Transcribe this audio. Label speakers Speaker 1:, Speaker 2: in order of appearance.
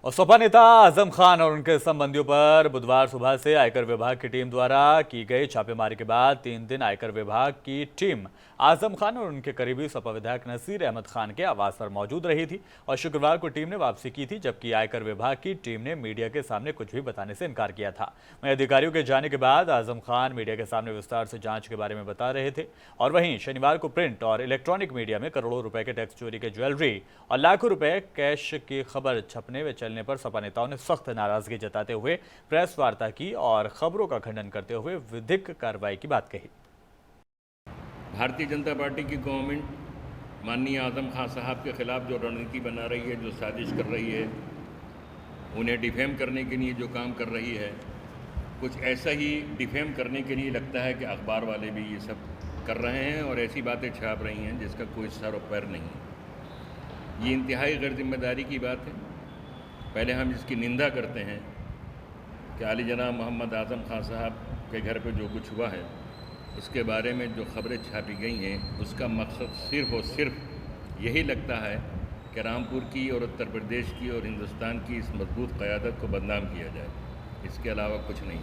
Speaker 1: और सपा नेता आजम खान और उनके संबंधियों पर बुधवार सुबह से आयकर विभाग की टीम द्वारा की गई छापेमारी के बाद 3 दिन आयकर विभाग की टीम आजम खान और उनके करीबी सपा विधायक नसीर अहमद खान के आवास पर मौजूद रही थी और शुक्रवार को टीम ने वापसी की थी, जबकि आयकर विभाग की टीम ने मीडिया के सामने कुछ भी बताने से इनकार किया था। वहीं अधिकारियों के जाने के बाद आजम खान मीडिया के सामने विस्तार से जांच के बारे में बता रहे थे और वहीं शनिवार को प्रिंट और इलेक्ट्रॉनिक मीडिया में करोड़ों रुपए के टैक्स चोरी के ज्वेलरी और लाखों रुपए कैश की खबर छपने व चलने पर सपा नेताओं ने सख्त नाराजगी जताते हुए प्रेस वार्ता की और खबरों का खंडन करते हुए विधिक कार्रवाई की बात कही।
Speaker 2: भारतीय जनता पार्टी की गवर्नमेंट माननीय आजम खान साहब के खिलाफ जो रणनीति बना रही है, जो साजिश कर रही है, उन्हें डिफेम करने के लिए जो काम कर रही है, कुछ ऐसा ही डिफेम करने के लिए लगता है कि अखबार वाले भी ये सब कर रहे हैं और ऐसी बातें छाप रही हैं जिसका कोई सर और पैर नहीं है। ये इंतहाई गैर जिम्मेदारी की बात है। पहले हम इसकी निंदा करते हैं कि आली जनाब मोहम्मद आजम खान साहब के घर पे जो कुछ हुआ है, इसके बारे में जो खबरें छापी गई हैं, उसका मकसद सिर्फ़ और सिर्फ यही लगता है कि रामपुर की और उत्तर प्रदेश की और हिंदुस्तान की इस मजबूत क़यादत को बदनाम किया जाए। इसके अलावा कुछ नहीं।